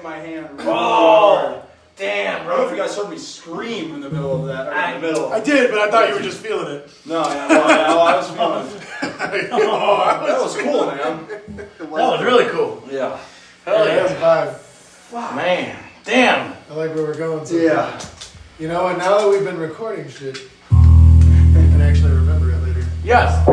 hit my hand. Oh, damn, I bro. don't know if you guys heard me scream in the middle of that. In the middle. I did, but I thought you were just feeling it. No, I was feeling it. That was cool, man. That was really cool. Yeah. Hell That was yeah. a vibe. Wow. Man, damn. I like where we're going to. Yeah. You know what? Now that we've been recording shit, I can actually remember it later. Yes.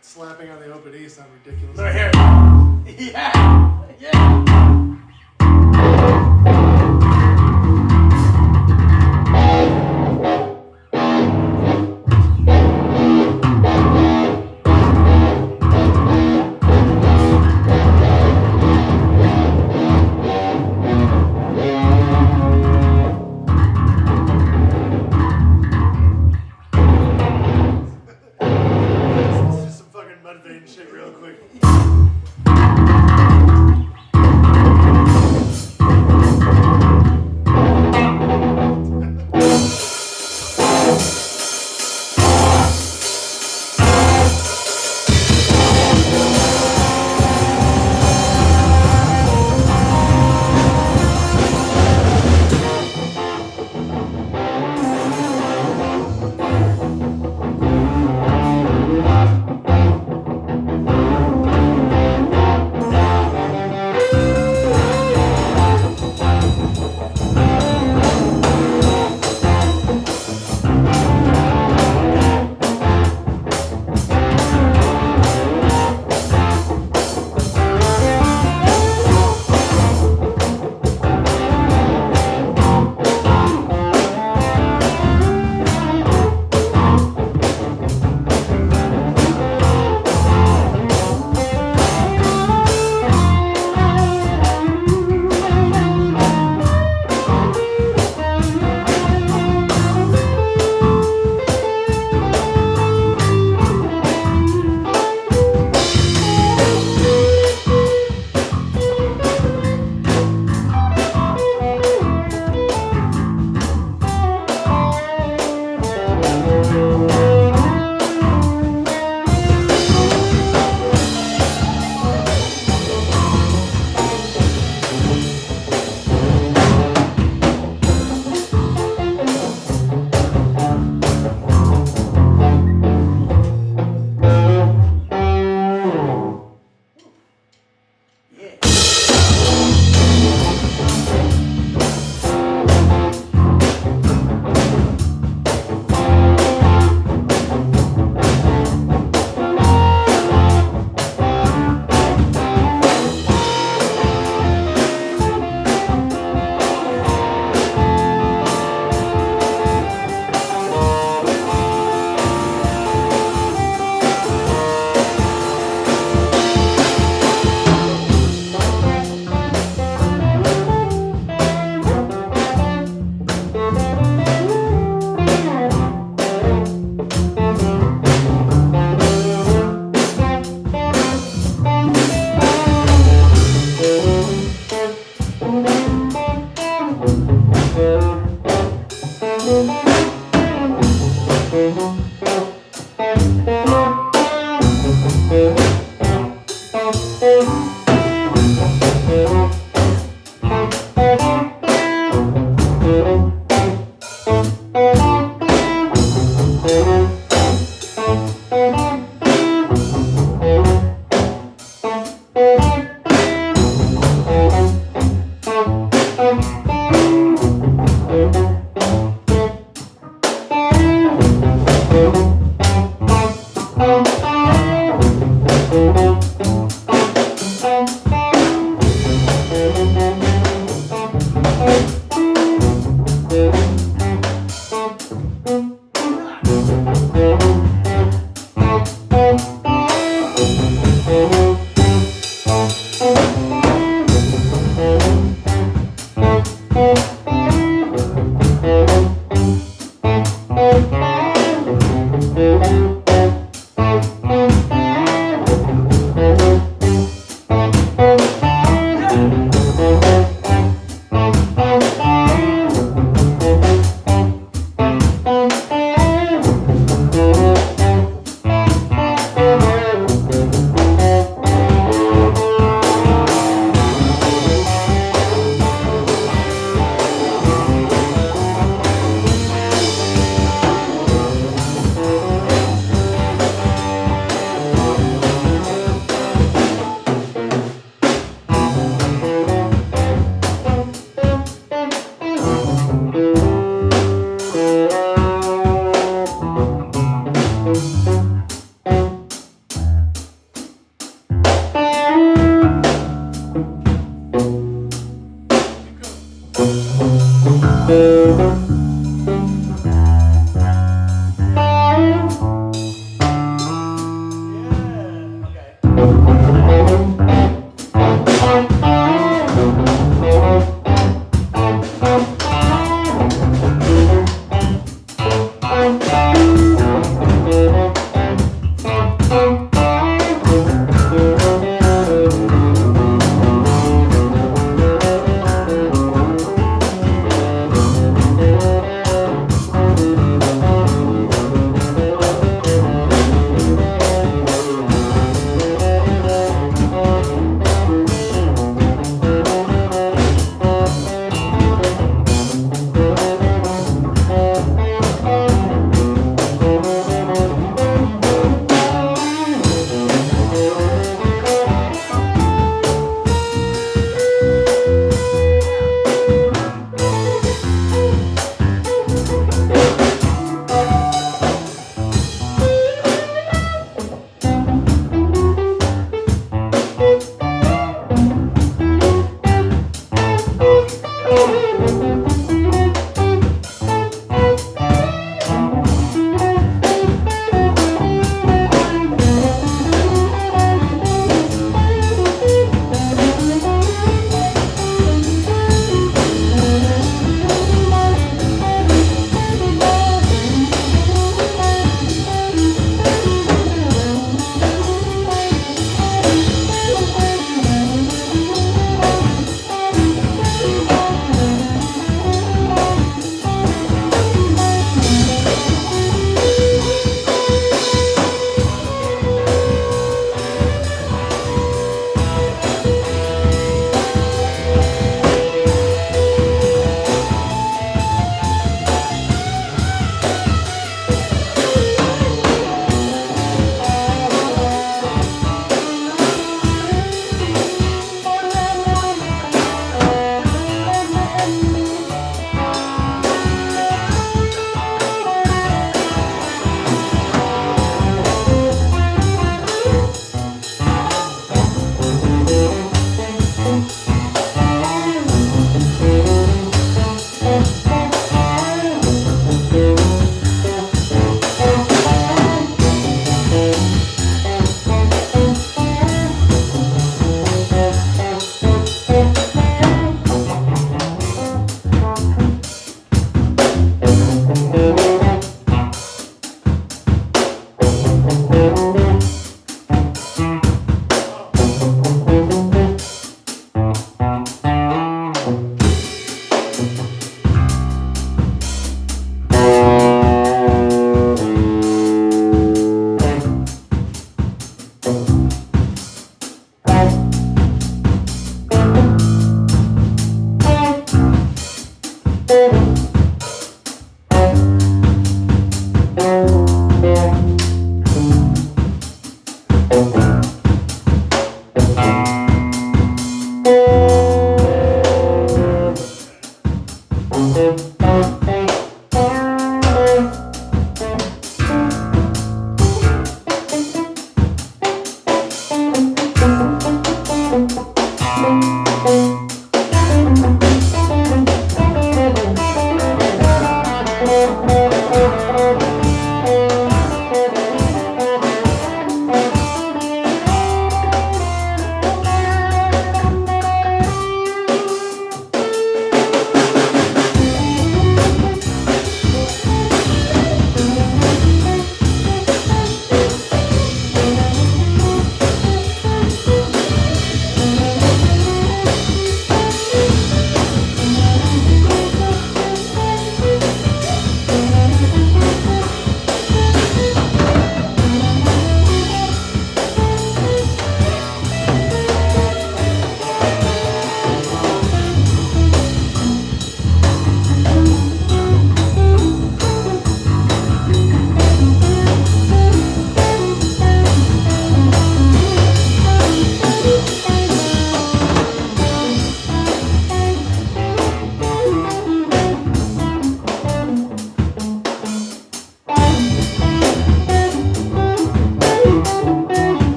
Slapping on the open E sound ridiculous. Right here. Yeah. Yeah. Shit real quick.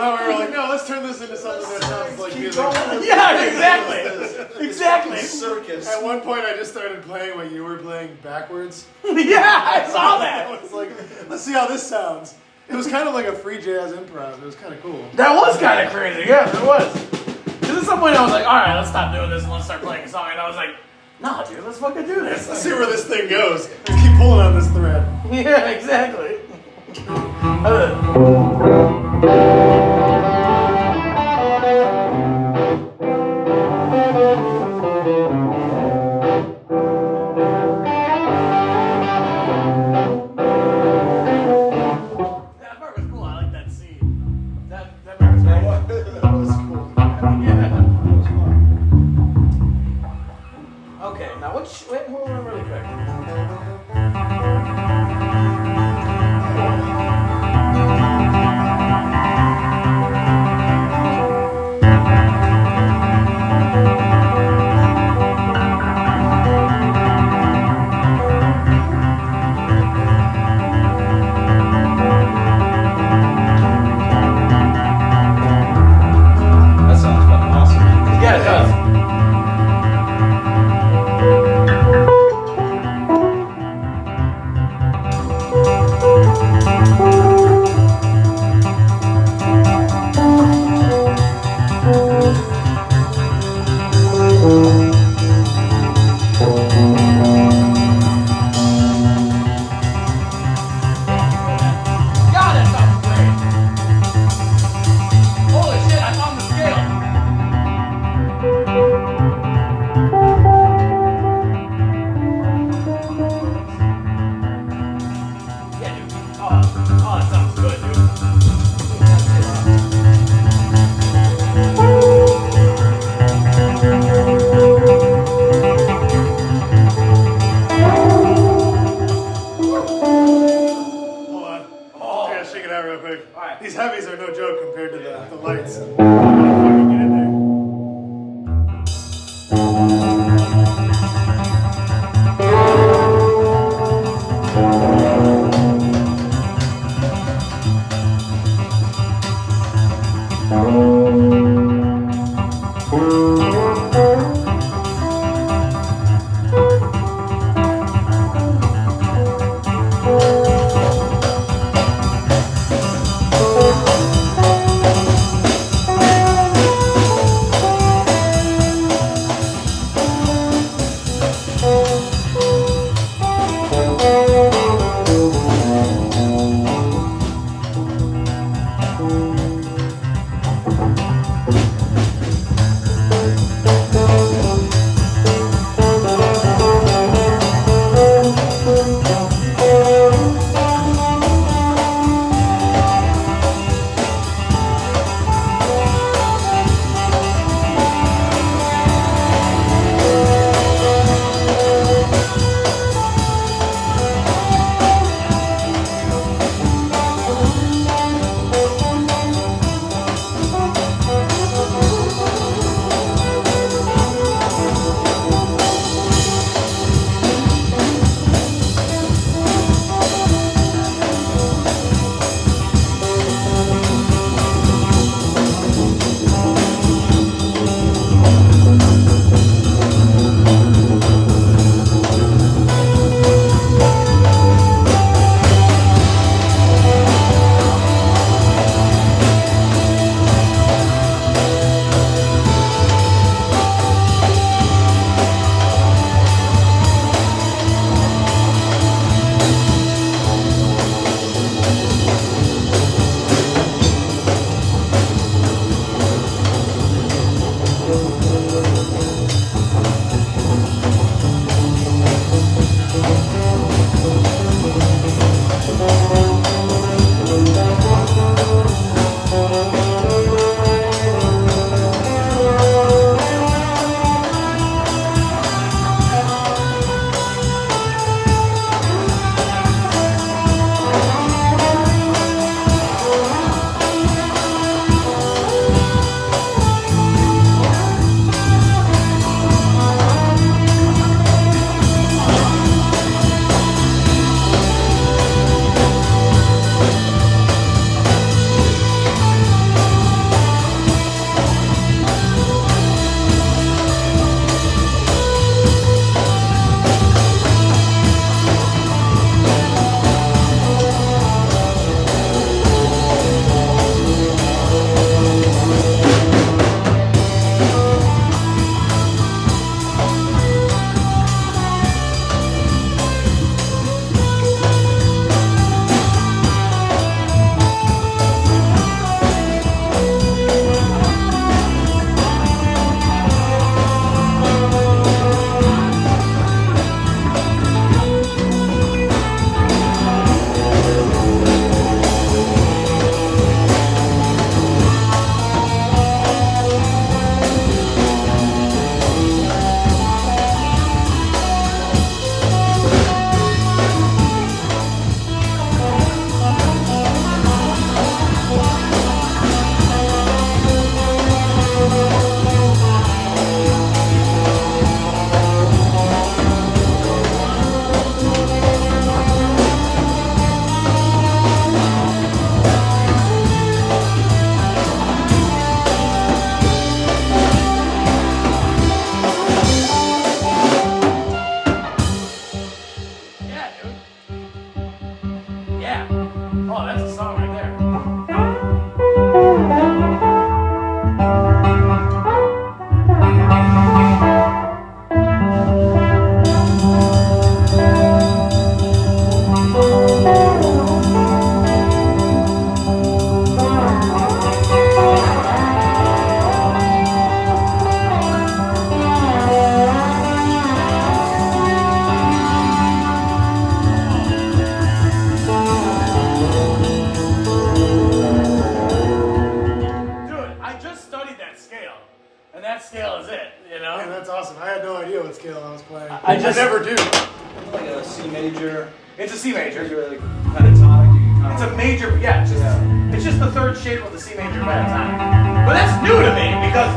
thought we were like, no, let's turn this into something that sounds like music. Yeah, exactly. Exactly. Circus. At one point, I just started playing what you were playing backwards. Yeah, I saw I that. was like, let's see how this sounds. It was kind of like a free jazz improv. It was kind of cool. That was kind of crazy. Yeah, it was. Because at some point I was like, all right, let's stop doing this and let's start playing a song. And I was like, nah, dude, let's fucking do this. Let's see where this thing goes. Let's keep pulling on this thread. Yeah, exactly. That part was cool. I like that scene. That part was great. That was cool. Yeah. Okay, now wait, hold on really quick. That sounds fucking awesome. Yeah, it does. God, that sounds great. Holy shit, I found the scale. Yeah, dude. Oh, that sounds good, dude. Hold on. Oh. I gotta shake it out real quick. All right. These heavies are no joke compared to the lights. I'm gonna fucking get in there. what scale I was playing. I just never do. Like a C major. It's a C major. Like pentatonic. You can It's a major, yeah. It's just the third shape of the C major pentatonic. But that's new to me because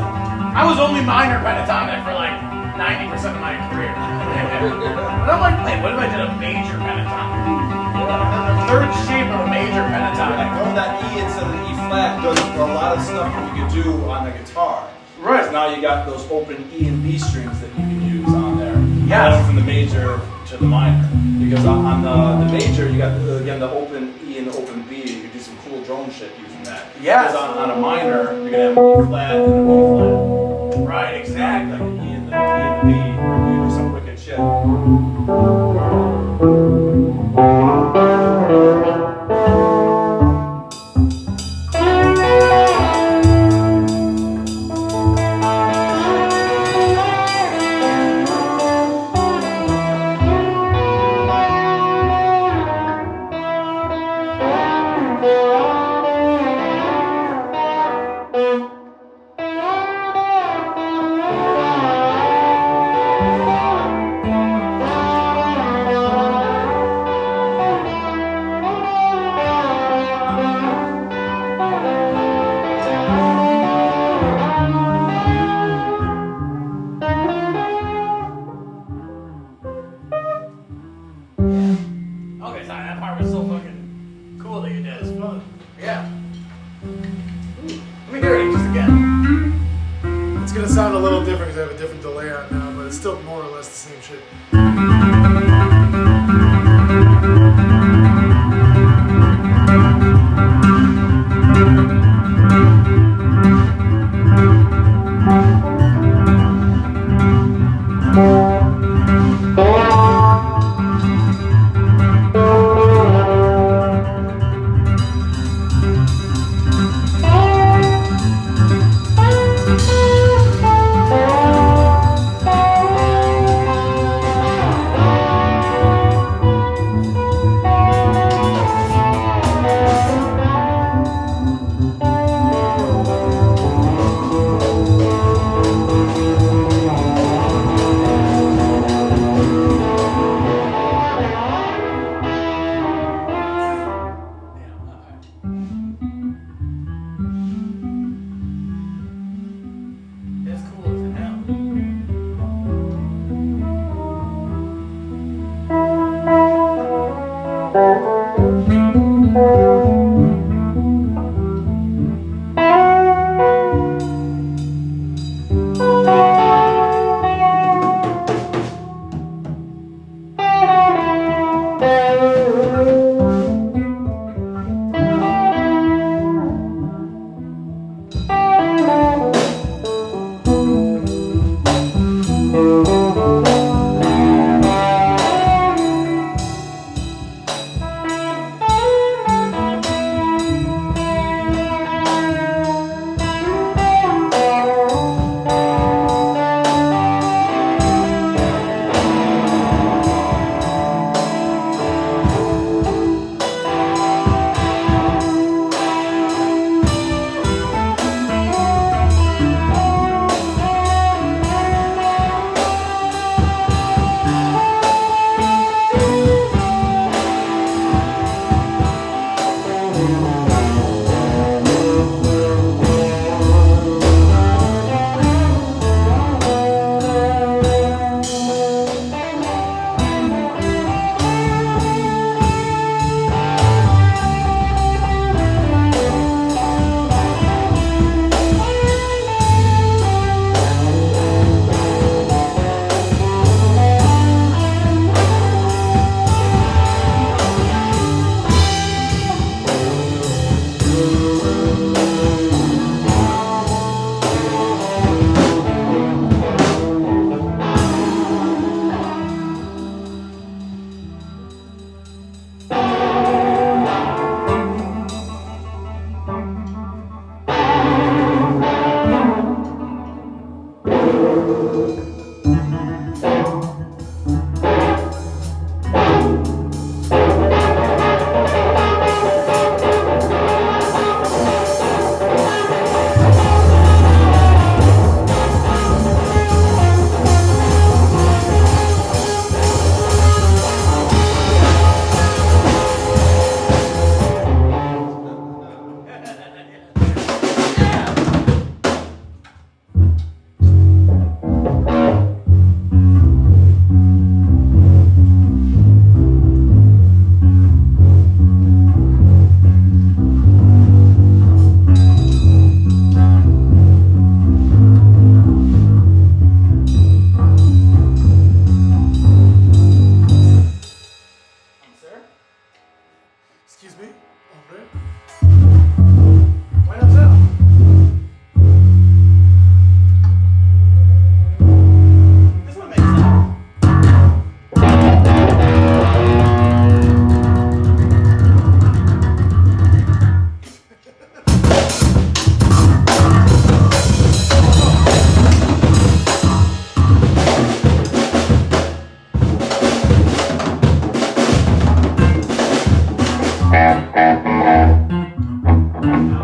I was only minor pentatonic for like 90% of my career. And I'm like, wait, what if I did a major pentatonic? The third shape of a major pentatonic. Going that E instead of the E flat does a lot of stuff that you could do on the guitar. Right. Because now you got those open E and B strings that you can use on there. Yes. Going from the major to the minor. Because on the major, you got again the open E and the open B. You could do some cool drone shit using that. Yes. Because on a minor, you're gonna have an E flat and an B flat. Right, exactly. Like an E and the B. You do some wicked shit. Okay, sorry, that part was so fucking cool that you did. It's fun. Yeah. Let me hear it just again. It's gonna sound a little different because I have a different delay on now, but it's still more or less the same shit.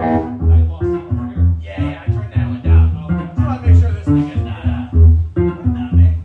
lost that over here. Yeah, I turned that one down. Oh, okay. Just want to make sure this thing is not down there.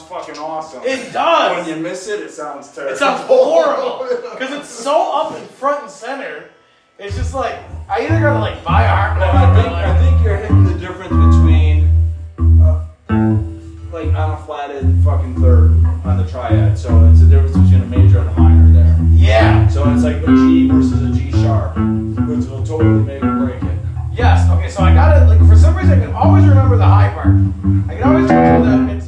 fucking awesome. It does. When you miss it, it sounds terrible. It sounds horrible because it's so up in front and center. It's just like I either gotta like buy a harmonica. I think you're hitting the difference between like on a flatted fucking third on the triad. So it's the difference between a major and a minor there. Yeah. So it's like a G versus a G sharp, which will totally make or break it. Yes. Okay. So I gotta like for some reason I can always remember the high part. I can always remember the it's.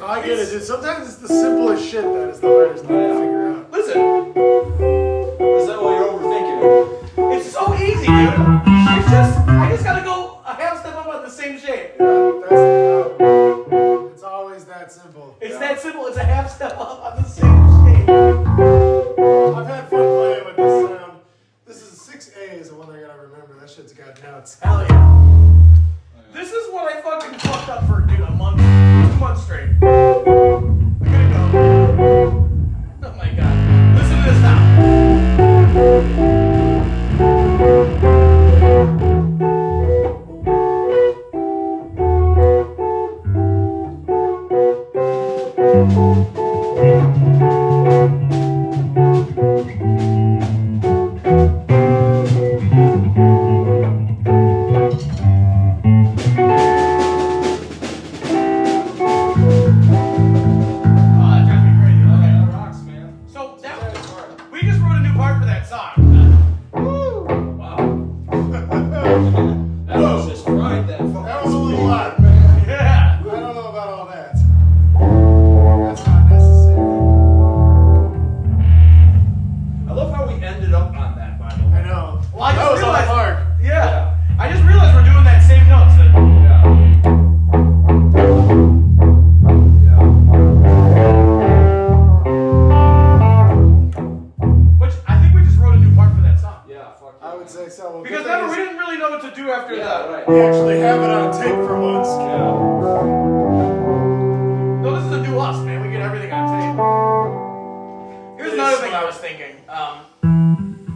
I get it, dude. Sometimes it's the simplest shit that is the hardest thing to figure out. Listen, Is that why you're overthinking it? it's so easy, dude. It's just, I just gotta go a half step up on the same shape. It's always that simple. It's that simple. It's a half step up on the same shape. I've had fun playing with this sound. This is 6A is the one I gotta remember. That shit's got nuts. Hell yeah. This is what I fucking fucked up for, dude, a month, 2 months straight. I gotta go. Oh my god. Listen to this now.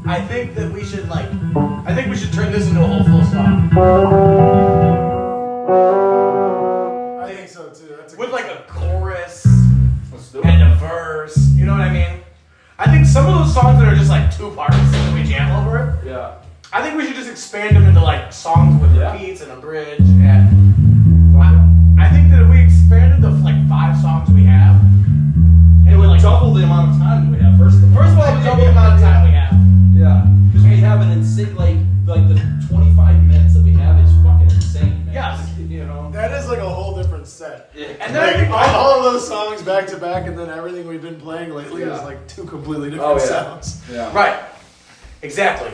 I think that we should turn this into a whole full song. I think so too. That's With like a chorus Let's do it. and a verse. You know what I mean? I think some of those songs that are just like 2 parts and we jam over it. Yeah. I think we should just expand them into like songs with Yeah. repeats and a bridge. And I think that if we expanded the like 5 songs we have, It would double the amount of time we have. First of all, it would double the amount of time we have. Yeah, because we have an insane like the 25 minutes that we have is fucking insane, man. Yes. You know. That is like a whole different set. And then I Like think all of those songs back to back, and then everything we've been playing lately is Yeah. like 2 completely different sounds. Yeah. right, exactly.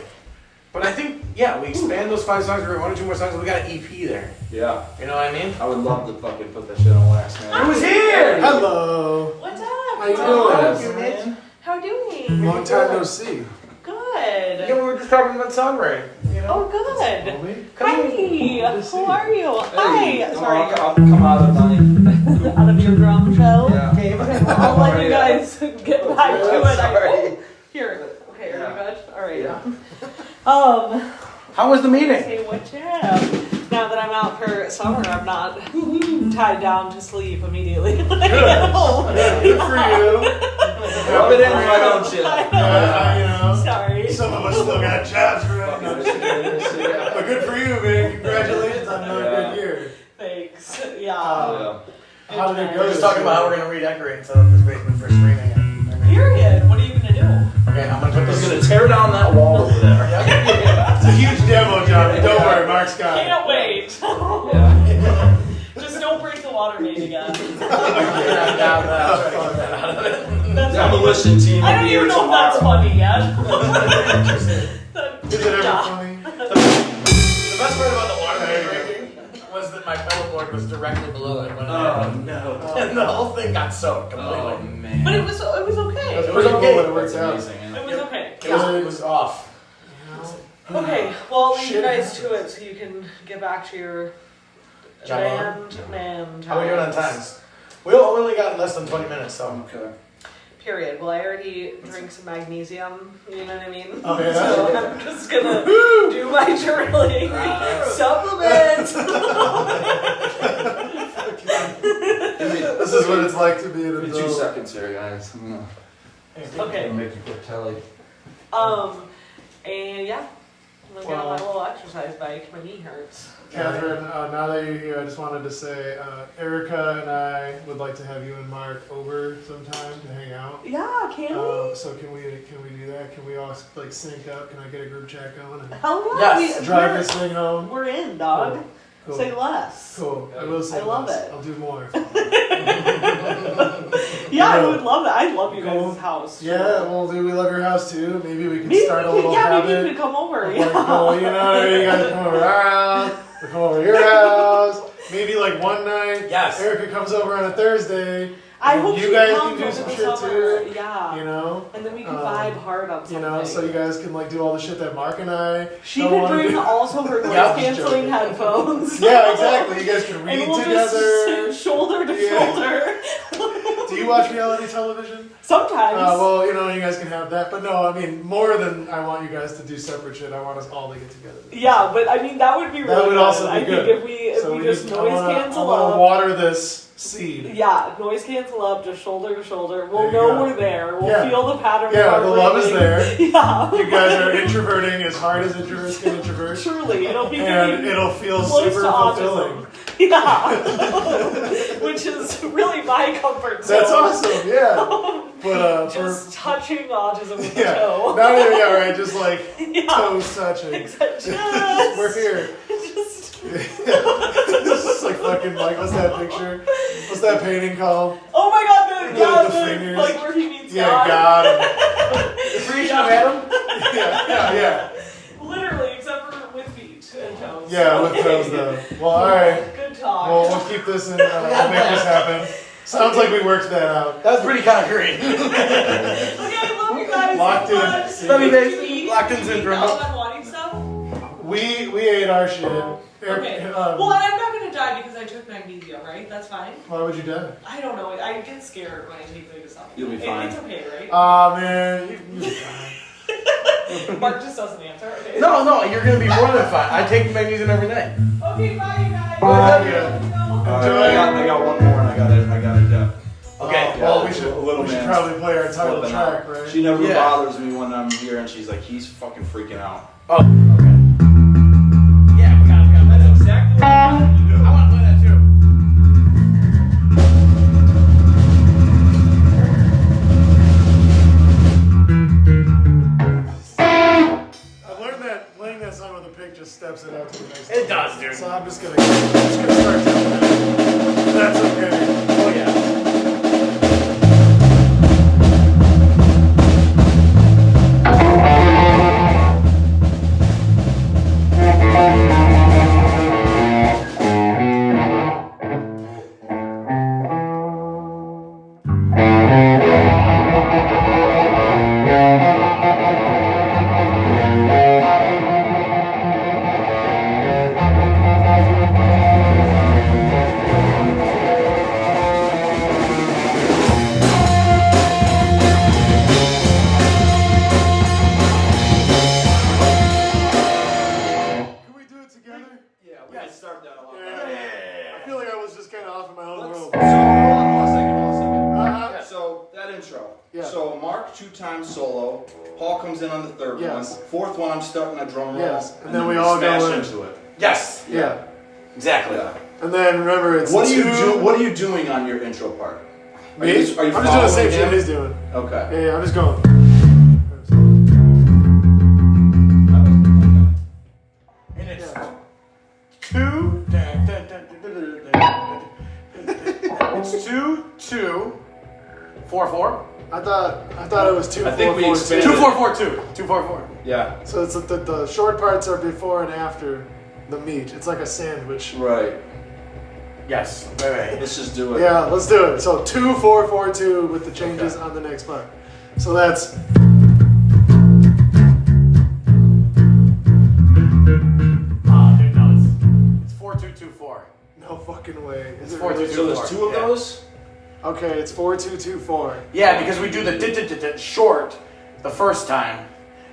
But I think we expand those 5 songs or 1 or 2 more songs. We got an EP there. Yeah. You know what I mean? I would love to fucking put that shit on wax, man. It was here. Hello. What's up? How you Thank doing? you, Mitch. How doing? Long time no see. Good. Yeah, we were just talking about songwriting. You know? Oh, good. Homie? Hi. How are you? Hi. Sorry. I'll come out of money. Out of your drum show. Yeah. I'll let you guys get back to it. Sorry. Here. Okay, are you Yeah. good? All right. Yeah. How was the meeting? Say what's up? Now that I'm out for summer, I'm not tied down to sleep immediately. Good. Good for you. Rub it in, why don't you? You know, Sorry. some of us still got jobs right now. Fucking shit. But good for you, man. Congratulations on another good year. Thanks. Yeah. How did it go? We were just talking about how we're gonna redecorate and set up this basement for streaming. Period. What are you gonna do? Okay, I'm gonna put He's this. gonna tear down that wall over there. It's a huge demo job. Don't worry, Mark's got it. Can't wait. Yeah. Just don't break the water main again. That's Demolition team I will don't be here even know if that's tomorrow. funny yet. Is it ever Yeah. funny? The best part about the water main breaking was that my pedal board was directly below it when Oh no. and the whole thing got soaked completely. Oh man. But it was okay. That's It was pretty okay. cool when it works That's out. amazing. It was okay. It was off. Okay, well I'll leave you Shit guys happens. to it so you can get back to your Job man. How are we doing on times? We only got less than 20 minutes, so. Okay. Period. Well, I already drink some magnesium, you know what I mean? Oh, yeah? So I'm just gonna do my journaling supplements. This is what it's like to be an Give me 2 adult. seconds here, guys. I'm gonna Okay. make you quick telly. And yeah, I'm gonna get on my little exercise bike. My knee hurts. Catherine, now that you're here, I just wanted to say, Erica and I would like to have you and Mark over sometime to hang out. Yeah, can we? So can we do that? Can we all like sync up? Can I get a group chat going and Hell yeah, Yes, drive this thing home? we're in, dog. Cool. Say less. Cool. I will say I love less. it. I'll do more. Yeah, I would love that. I love you guys' Cool. house. Yeah, well, do we love your house too? Maybe we can Maybe start a we little could, maybe habit. you could come over. of, Yeah. like, go, you know, you guys come over our house, we come over to your house. Maybe like one night, Yes. Erica comes over on a Thursday. I hope you she guys comes can do over some the shit summer. too. Yeah. You know, And then we can vibe hard on you something. know, so you guys can like do all the shit that Mark and I. She don't could wanna bring do. also her noise Yeah, canceling joking. headphones. Yeah, exactly. You guys can read And we'll together. just sit shoulder to Yeah. shoulder. Do you watch reality television? Sometimes. Well, you know, you guys can have that, but no, I mean, more than I want you guys to do separate shit, I want us all to get together. Yeah, but I mean that would be really That would good. also be I good. think if So we just need- noise I cancel wanna up. water this seed. Yeah, noise cancel up, just shoulder to shoulder. We'll There you know go. we're there. We'll Yeah. feel the pattern. Yeah, of our the love is breathing. there. Yeah. You guys are introverting as hard as introverts can introvert, Truly, it'll be and getting it'll feel close super to fulfilling. autism. Yeah, which is really my comfort zone. That's awesome, yeah. But Just touching autism with the yeah, toe. not even right, just like Yeah. toes touching. Except We're here. Just, This is like fucking like what's that picture? What's that painting called? oh my god, The fingers. like where he meets Yeah, God. God. Creation of Adam? Yeah. Literally, except for with feet and toes. Yeah, with toes though. Well, alright. Good talk. Well, we'll keep this in. We'll make this happen. Sounds like we worked that out. That was pretty concrete. Okay, I love you guys Locked so in. much. Love you, Did babe. you eat? Locked in Did you eat syndrome. all that wanting stuff? We ate our shit. Okay. Well, and I'm not gonna die because I took magnesium, right? That's fine. Why would you die? I don't know. I get scared when I take the stuff. You'll be fine. It's okay, right? Man, you'll be fine. Mark just doesn't answer. Okay. No, you're gonna be more than fine. I take magnesium every night. Okay, bye, you guys. I got one more and I got it done. Okay. Yeah, Well, we should little man probably play our title flipping track, out. right? She never Yeah. bothers me when I'm here, and she's like, he's fucking freaking out. Oh. Okay. Yeah, we got. That's exactly what I wanted to do. I want to play that too. I learned that playing that song with a pick just steps it up to the next It does, dude. So I'm just gonna start doing that. That's okay. Oh yeah. Can we do it together? Yeah, we can start that a lot. I feel like I was just kind of off in my own world. So, hold on a second. Uh-huh. So, that intro. Yeah. So, Mark 2 times solo. Paul comes in on the third Yes. one. Fourth one, I'm starting a drum roll. Yes. And then we all smash go in. into it. Yes. Yeah. Exactly. Yeah. And then remember, it's What two. are you doing on your intro part? Are Me? you I'm just doing the following same shit him? he's doing. Okay. Yeah, I'm just going. And it's Yeah. two. It's 2 2 4 4. I thought it was 2 I think 4 we 4 expanded 2 2. 4 4 2. 2 4 4. Yeah. So it's the short parts are before and after the meat. It's like a sandwich. Right. Yes. Wait. Let's just do it. Yeah, let's do it. So 2 4 4 2 with the changes Okay. on the next part. So that's. Dude, no, it's 4 2 2 4. No fucking way. Is It's it 4 2 really? 2 So there's 2 of Yeah. those? Okay, it's 4 2 2 4. Yeah, because we do the short the first time.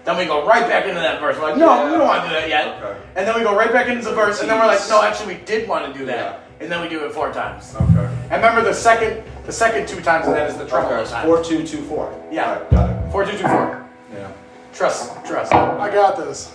Then we go right back into that verse. We're like, no, Yeah. we don't want to do that yet. Okay. And then we go right back into the verse, and then we're like, no, actually, we did want to do that. Yeah. And then we do it 4 times. Okay. And remember, the second 2 times of that is the treble Okay. time. 4 2 2 4. Yeah. Alright, got it. 4 2 2 4. Yeah. Trust. I got this.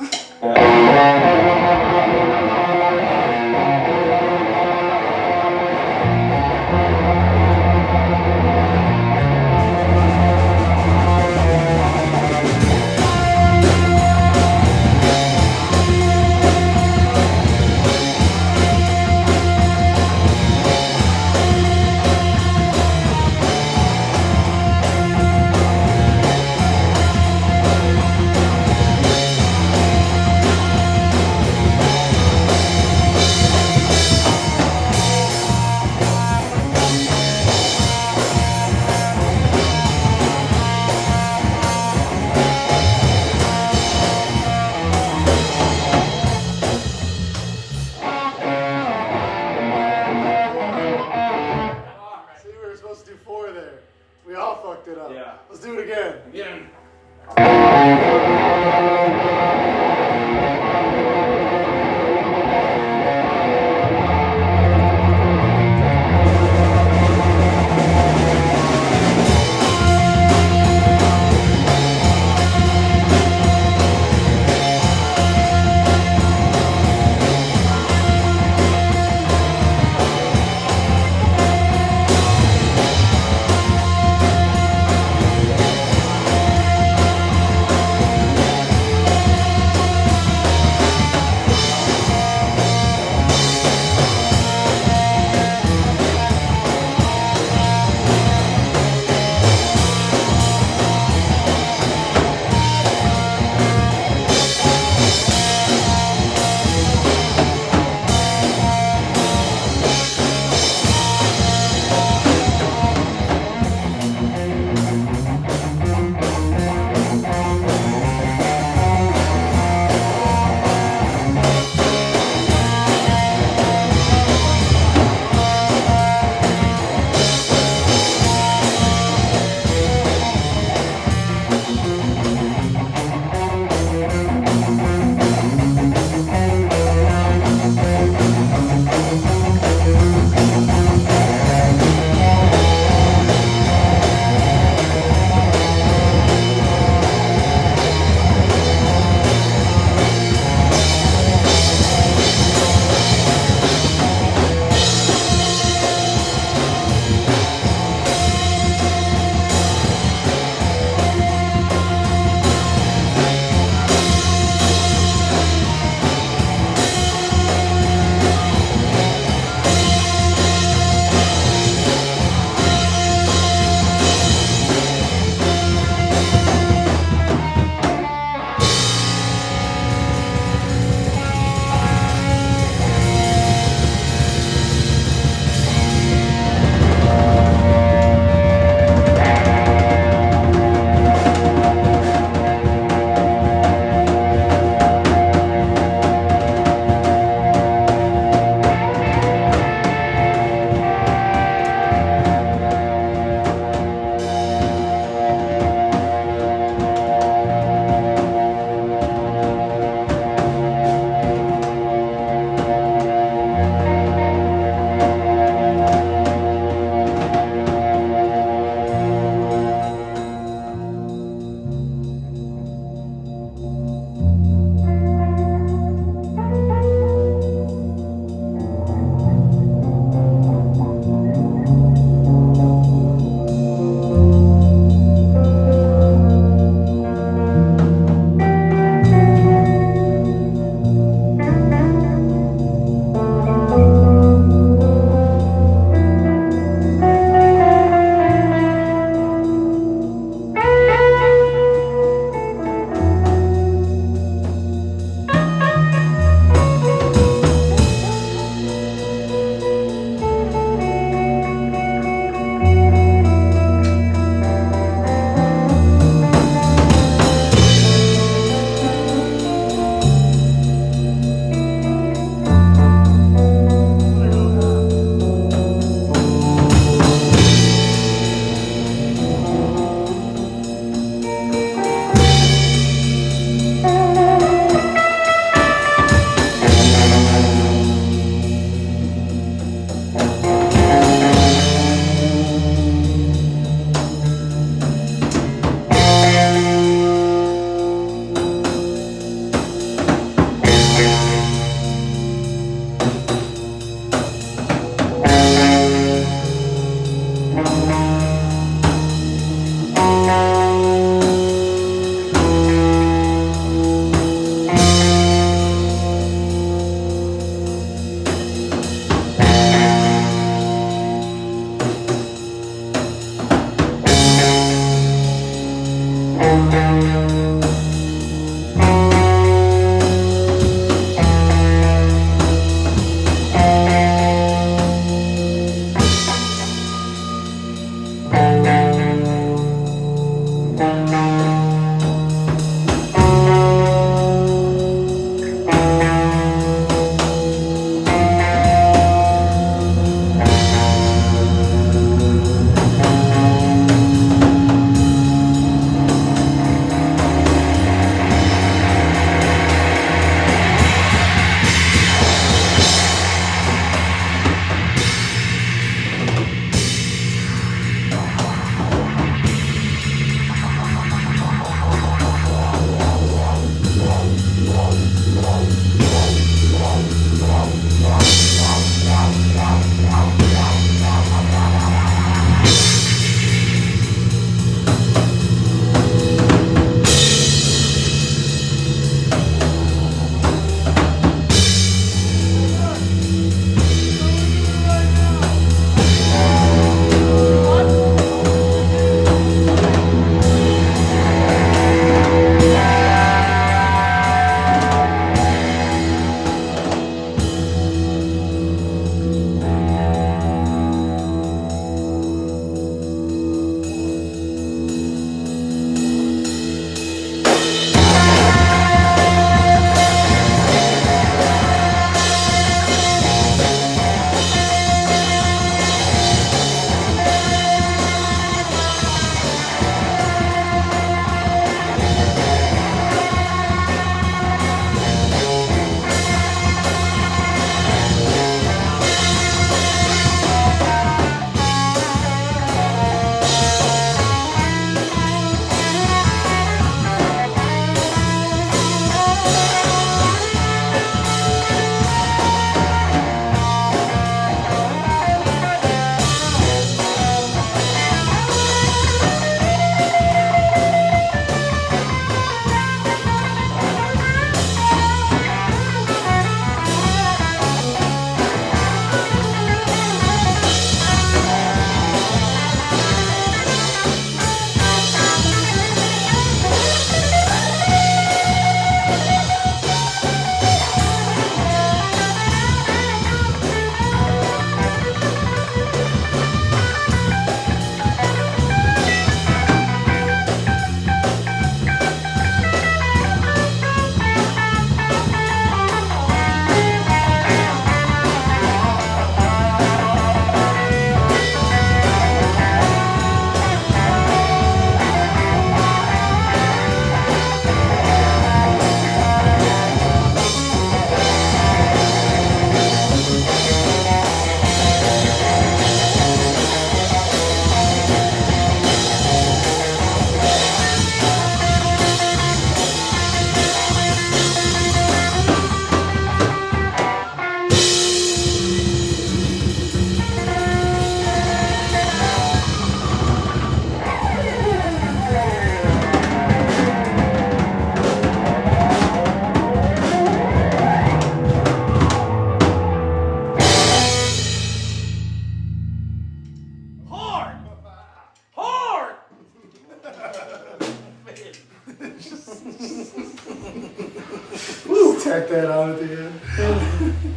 tack that on at the end.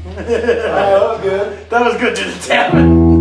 Alright, that was good. That was good, dude. Damn it.